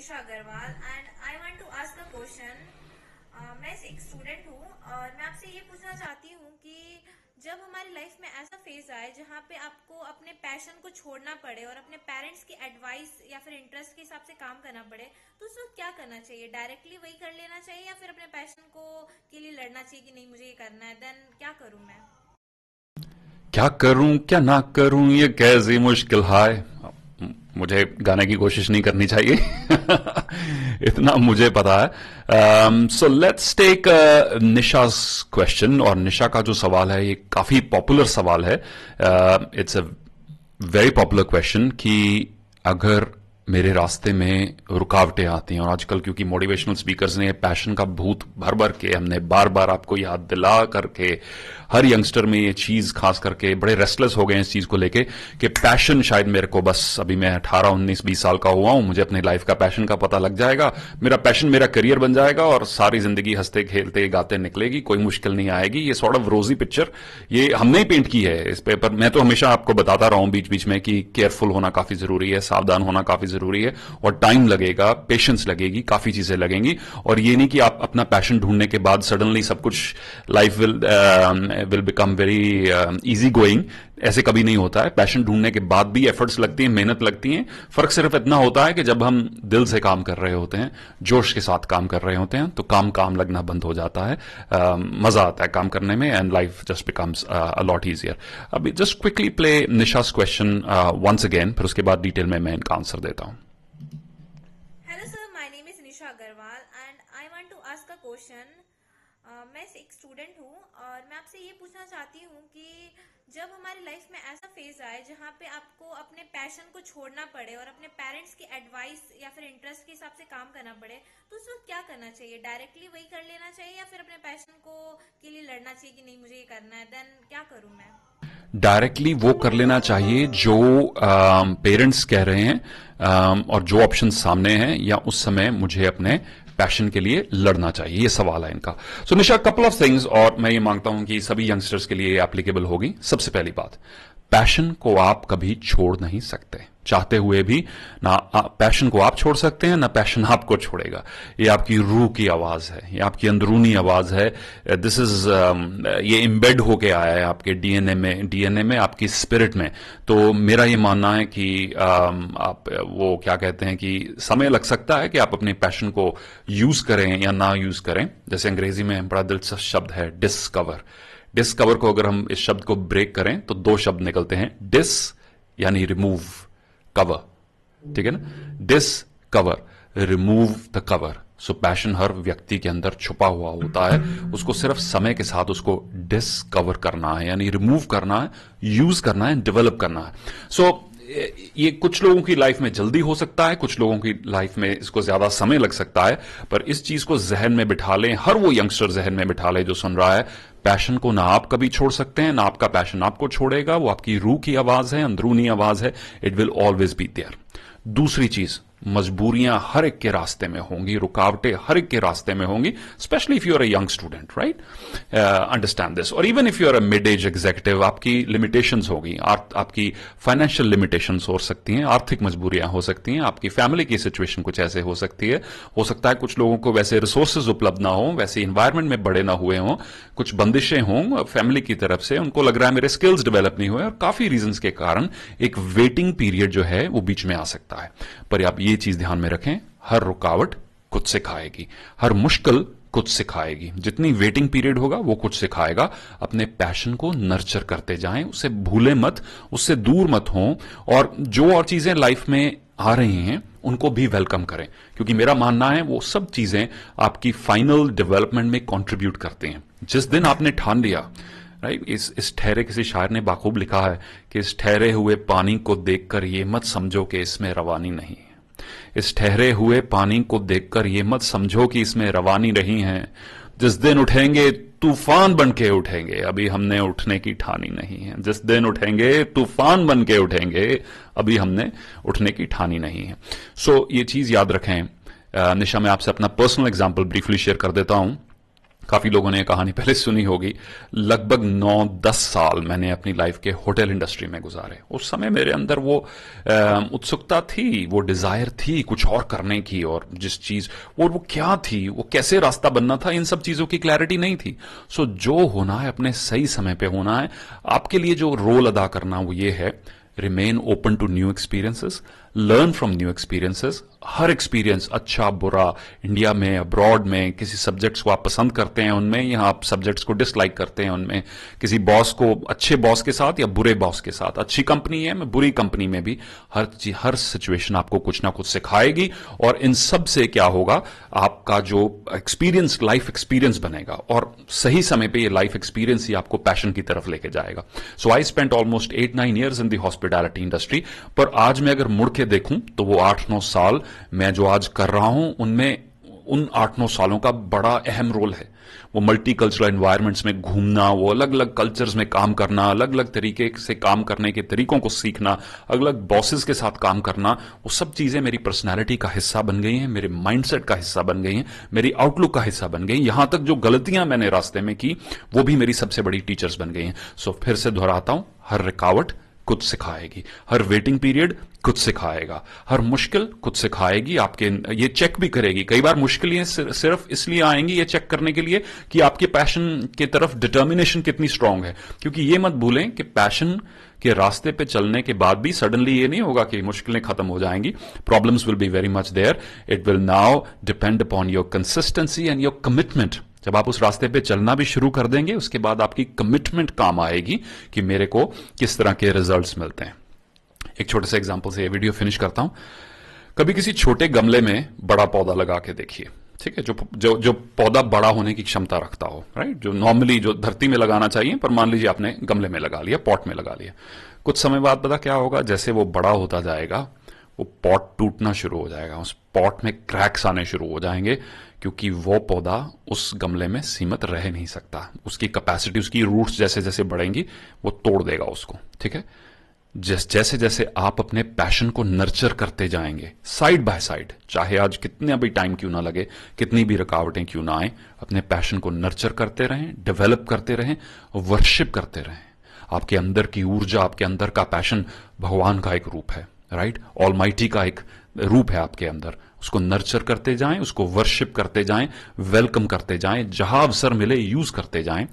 Nisha Agarwal and I want to ask a question. मैं एक student हूँ और मैं आपसे ये पूछना चाहती हूँ कि जब हमारी लाइफ में ऐसा फेज आए जहाँ पे आपको अपने पैशन को छोड़ना पड़े और अपने पेरेंट्स की एडवाइस या फिर इंटरेस्ट के हिसाब से काम करना पड़े, तो उस वक्त क्या करना चाहिए? डायरेक्टली वही कर लेना चाहिए या फिर अपने पैशन को के लिए लड़ना चाहिए कि नहीं मुझे ये करना है? देन क्या करूँ मैं? क्या करूं क्या ना करूं ये कैसी मुश्किल है। मुझे गाने की कोशिश नहीं करनी चाहिए। इतना मुझे पता है। So let's take Nisha's question. और निशा का जो सवाल है ये काफी पॉपुलर सवाल है। It's a very popular question कि अगर मेरे रास्ते में रुकावटें आती हैं, और आजकल क्योंकि मोटिवेशनल स्पीकर्स ने पैशन का भूत भर भर के हमने बार बार आपको याद दिला करके हर यंगस्टर में ये चीज खास करके बड़े रेस्टलेस हो गए हैं इस चीज को लेके कि पैशन शायद मेरे को, बस अभी मैं 18 19 20 साल का हुआ हूं, मुझे अपनी लाइफ का पैशन का पता लग जाएगा, मेरा पैशन मेरा करियर बन जाएगा और सारी जिंदगी हंसते खेलते गाते निकलेगी, कोई मुश्किल नहीं आएगी। ये सॉर्ट ऑफ रोजी पिक्चर ये हमने ही पेंट की है इस पेपर। मैं तो हमेशा आपको बताता रहा हूं बीच बीच में कि केयरफुल होना काफी जरूरी है, सावधान होना काफी जरूरी है, और टाइम लगेगा, पेशेंस लगेगी, काफी चीजें लगेंगी। और ये नहीं कि आप अपना पैशन ढूंढने के बाद सडनली सब कुछ life will become very easy going. ऐसे कभी नहीं होता है। पैशन ढूंढने के बाद भी एफर्ट्स लगती हैं, मेहनत लगती है। फर्क सिर्फ इतना होता है कि जब हम दिल से काम कर रहे होते हैं, जोश के साथ काम कर रहे होते हैं, तो काम काम लगना बंद हो जाता है। मजा आता है काम करने में and life just becomes a lot easier. अभी just quickly play Nisha's question once again, फिर उसके बाद डिटेल में मैं इनका आंसर देता हूं। Hello sir, my name is Nisha Agarwal and I want to ask a question. मैं एक स्टूडेंट हूँ और मैं आपसे ये पूछना चाहती हूँ कि जब हमारी लाइफ में ऐसा फेज आए जहाँ पे आपको अपने पैशन को छोड़ना पड़े और अपने पेरेंट्स की एडवाइस या फिर इंटरेस्ट के हिसाब से काम करना पड़े, तो उस वक्त क्या करना चाहिए? डायरेक्टली वही कर लेना चाहिए या फिर अपने पैशन को के लिए लड़ना चाहिए कि नहीं मुझे ये करना है? देन क्या करूँ मैं? डायरेक्टली वो कर लेना चाहिए जो पेरेंट्स कह रहे हैं, और जो ऑप्शन सामने हैं, या उस समय मुझे अपने पैशन के लिए लड़ना चाहिए। ये सवाल है इनका। सो निशा, कपल ऑफ थिंग्स, और मैं ये मांगता हूं कि सभी यंगस्टर्स के लिए एप्लीकेबल होगी। सबसे पहली बात, पैशन को आप कभी छोड़ नहीं सकते, चाहते हुए भी ना। पैशन को आप छोड़ सकते हैं, ना पैशन आपको छोड़ेगा। ये आपकी रूह की आवाज है, ये आपकी अंदरूनी आवाज है। दिस इज ये इम्बेड होके आया है आपके डीएनए में, आपकी स्पिरिट में। तो मेरा ये मानना है कि आप वो क्या कहते हैं कि समय लग सकता है कि आप अपने पैशन को यूज करें या ना यूज करें। जैसे अंग्रेजी में बड़ा दिलचस्प शब्द है डिस्कवर। डिस्कवर को अगर हम इस शब्द को ब्रेक करें तो दो शब्द निकलते हैं। डिस यानी रिमूव, कवर, ठीक है ना। Discover, remove the cover. So passion हर व्यक्ति के अंदर छुपा हुआ होता है, उसको सिर्फ समय के साथ उसको डिस्कवर करना है, यानी रिमूव करना है, यूज करना है, डेवलप करना है। सो ये कुछ लोगों की लाइफ में जल्दी हो सकता है, कुछ लोगों की लाइफ में इसको ज्यादा समय लग सकता है। पर इस चीज को जहन में बिठा लें, हर वो यंगस्टर जहन में बिठा ले जो सुन रहा है, पैशन को ना आप कभी छोड़ सकते हैं, ना आपका पैशन आपको छोड़ेगा। वो आपकी रूह की आवाज है, अंदरूनी आवाज है। It will always be there. दूसरी चीज, मजबूरियां हर एक के रास्ते में होंगी, रुकावटें हर एक के रास्ते में होंगी, specially if you are a young student, right? Understand this. और even if you are a mid age executive, आपकी लिमिटेशंस होगी, आपकी फाइनेंशियल लिमिटेशंस हो सकती हैं, आर्थिक मजबूरियां हो सकती हैं, आपकी फैमिली की सिचुएशन कुछ ऐसे हो सकती है। हो सकता है कुछ लोगों को वैसे रिसोर्सेज उपलब्ध ना हो, वैसे इन्वायरमेंट में बड़े ना हुए हों, कुछ बंदिशें हों फैमिली की तरफ से, उनको लग रहा है मेरे स्किल्स डेवलप नहीं हुए, और काफी रीजंस के कारण एक वेटिंग पीरियड जो है वो बीच में आ सकता है। पर आप ये चीज ध्यान में रखें, हर रुकावट कुछ सिखाएगी, हर मुश्किल कुछ सिखाएगी। जितनी वेटिंग पीरियड होगा वो कुछ सिखाएगा। अपने पैशन को नर्चर करते जाएं, उसे भूले मत, उससे दूर मत हों, और जो और चीजें लाइफ में आ रही हैं उनको भी वेलकम करें, क्योंकि मेरा मानना है वो सब चीजें आपकी फाइनल डेवलपमेंट में कंट्रीब्यूट करते हैं। जिस दिन आपने ठान लिया, राइट, इस ठहरे, किसी शायर ने बाखूब लिखा है कि इस ठहरे हुए पानी को देखकर ये मत समझो कि इसमें रवानी नहीं है। इस ठहरे हुए पानी को देखकर ये मत समझो कि इसमें रवानी नहीं है। जिस दिन उठेंगे तूफान बन के उठेंगे, अभी हमने उठने की ठानी नहीं है। जिस दिन उठेंगे तूफान बन के उठेंगे, अभी हमने उठने की ठानी नहीं है। सो ये चीज याद रखें। निशा, मैं आपसे अपना पर्सनल एग्जांपल ब्रीफली शेयर कर देता हूं काफी लोगों ने ये कहानी पहले सुनी होगी। लगभग 9-10 साल मैंने अपनी लाइफ के होटल इंडस्ट्री में गुजारे। उस समय मेरे अंदर वो उत्सुकता थी, वो डिजायर थी कुछ और करने की, और जिस चीज वो क्या थी, वो कैसे रास्ता बनना था, इन सब चीजों की क्लैरिटी नहीं थी। सो जो होना है अपने सही समय पे होना है। आपके लिए जो रोल अदा करना वो ये है, remain open to new experiences, learn from new experiences. हर एक्सपीरियंस, अच्छा बुरा, इंडिया में, अब्रॉड में, किसी सब्जेक्ट्स को आप पसंद करते हैं उनमें, या आप सब्जेक्ट्स को डिसलाइक करते हैं उनमें, किसी बॉस को, अच्छे बॉस के साथ या बुरे बॉस के साथ, अच्छी कंपनी है मैं बुरी कंपनी में भी, हर सिचुएशन आपको कुछ ना कुछ सिखाएगी। और इन सब से क्या होगा, आपका जो एक्सपीरियंस, लाइफ एक्सपीरियंस बनेगा, और सही समय पे ये लाइफ एक्सपीरियंस ही आपको पैशन की तरफ लेके जाएगा। So I spent almost 8-9 years in the hospitality industry. पर आज मैं अगर मुड़ के देखूं तो वो 8-9 साल मैं जो आज कर रहा हूं, उनमें उन 8-9 सालों का बड़ा अहम रोल है। वो मल्टी कल्चरल एनवायरमेंट्स में घूमना, वो अलग अलग कल्चर्स में काम करना, अलग अलग तरीके से काम करने के तरीकों को सीखना, अलग अलग बॉसेस के साथ काम करना, वो सब चीजें मेरी पर्सनैलिटी का हिस्सा बन गई हैं, मेरे माइंडसेट का हिस्सा बन गई हैं, मेरी आउटलुक का हिस्सा बन गई। यहां तक जो गलतियां मैंने रास्ते में की वो भी मेरी सबसे बड़ी टीचर्स बन गई हैं। सो फिर से दोहराता हूं, हर रुकावट कुछ सिखाएगी, हर वेटिंग पीरियड कुछ सिखाएगा, हर मुश्किल कुछ सिखाएगी। आपके ये चेक भी करेगी। कई बार मुश्किलें सिर्फ इसलिए आएंगी ये चेक करने के लिए कि आपके पैशन के तरफ डिटर्मिनेशन कितनी स्ट्रांग है। क्योंकि ये मत भूलें कि पैशन के रास्ते पे चलने के बाद भी सडनली ये नहीं होगा कि मुश्किलें खत्म हो जाएंगी। Problems will be very much there. It will now depend upon your consistency and your commitment. जब आप उस रास्ते पे चलना भी शुरू कर देंगे, उसके बाद आपकी कमिटमेंट काम आएगी कि मेरे को किस तरह के रिजल्ट्स मिलते हैं। एक छोटे से एग्जांपल से ये वीडियो फिनिश करता हूं। कभी किसी छोटे गमले में बड़ा पौधा लगा के देखिए, ठीक है, जो पौधा बड़ा होने की क्षमता रखता हो, राइट, जो नॉर्मली जो धरती में लगाना चाहिए, पर मान लीजिए आपने गमले में लगा लिया, पॉट में लगा लिया। कुछ समय बाद पता क्या होगा, जैसे वो बड़ा होता जाएगा वो पॉट टूटना शुरू हो जाएगा, उस पॉट में क्रैक्स आने शुरू हो जाएंगे, क्योंकि वो पौधा उस गमले में सीमित रह नहीं सकता। उसकी कैपेसिटी, उसकी रूट्स जैसे जैसे बढ़ेंगी वो तोड़ देगा उसको, ठीक है। जैसे जैसे आप अपने पैशन को नर्चर करते जाएंगे साइड बाय साइड, चाहे आज कितने भी टाइम क्यों ना लगे, कितनी भी रुकावटें क्यों ना आए, अपने पैशन को नर्चर करते रहें, डेवलप करते रहें, वर्शिप करते रहें। आपके अंदर की ऊर्जा, आपके अंदर का पैशन भगवान का एक रूप है, राइट, ऑलमाइटी का एक रूप है आपके अंदर। उसको नर्चर करते जाएं, उसको वर्शिप करते जाएं, वेलकम करते जाएं, जहां अवसर मिले यूज करते जाएं।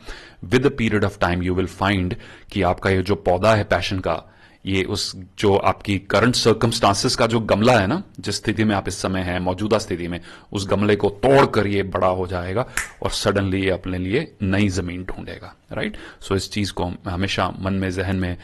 With a period of time you will find कि आपका ये जो पौधा है पैशन का, ये उस जो आपकी करंट सर्कमस्टांसेस का जो गमला है ना, जिस स्थिति में आप इस समय हैं, मौजूदा स्थिति में, उस गमले को तोड़कर ये बड़ा हो जाएगा और सडनली ये अपने लिए नई जमीन ढूंढेगा, राइट। सो इस चीज को हमेशा मन में, जहन में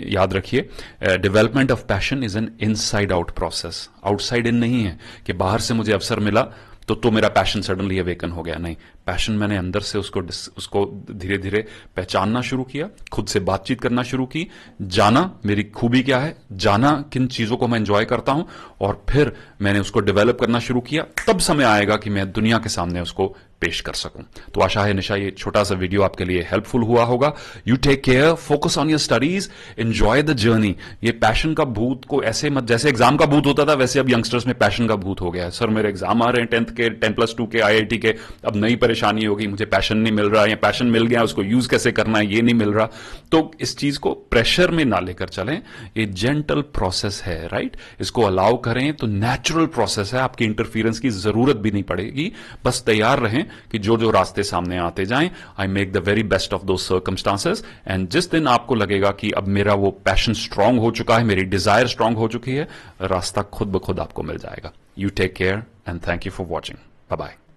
याद रखिए। Development of passion is an inside out process, outside in नहीं है कि बाहर से मुझे अवसर मिला तो मेरा पैशन सडनली अवेकन हो गया। नहीं, पैशन मैंने अंदर से उसको धीरे धीरे पहचानना शुरू किया, खुद से बातचीत करना शुरू की, जाना मेरी खूबी क्या है, जाना किन चीजों को मैं एंजॉय करता हूं, और फिर मैंने उसको डेवलप करना शुरू किया। तब समय आएगा कि मैं दुनिया के सामने उसको पेश कर सकूं। तो आशा है निशा ये छोटा सा वीडियो आपके लिए हेल्पफुल हुआ होगा। You take care, focus on your studies, enjoy the journey. ये पैशन का भूत को ऐसे मत, जैसे एग्जाम का भूत होता था वैसे अब यंगस्टर्स में पैशन का भूत हो गया है। सर मेरे एग्जाम आ रहे हैं 10th के, 10+2 के, IIT के, अब नई परेशानी होगी, मुझे पैशन नहीं मिल रहा, या पैशन मिल गया उसको यूज कैसे करना है ये नहीं मिल रहा। तो इस चीज को प्रेशर में ना लेकर चलें, ये जेंटल प्रोसेस है, राइट। इसको अलाउ करें तो नेचुरल प्रोसेस है, आपकी इंटरफियरेंस की जरूरत भी नहीं पड़ेगी। बस तैयार रहें कि जो जो रास्ते सामने आते जाएं, I make the very best of those circumstances. And जिस दिन आपको लगेगा कि अब मेरा वो पैशन स्ट्रांग हो चुका है, मेरी डिजायर स्ट्रांग हो चुकी है, रास्ता खुद ब खुद आपको मिल जाएगा। You take care and thank you for watching. Bye bye.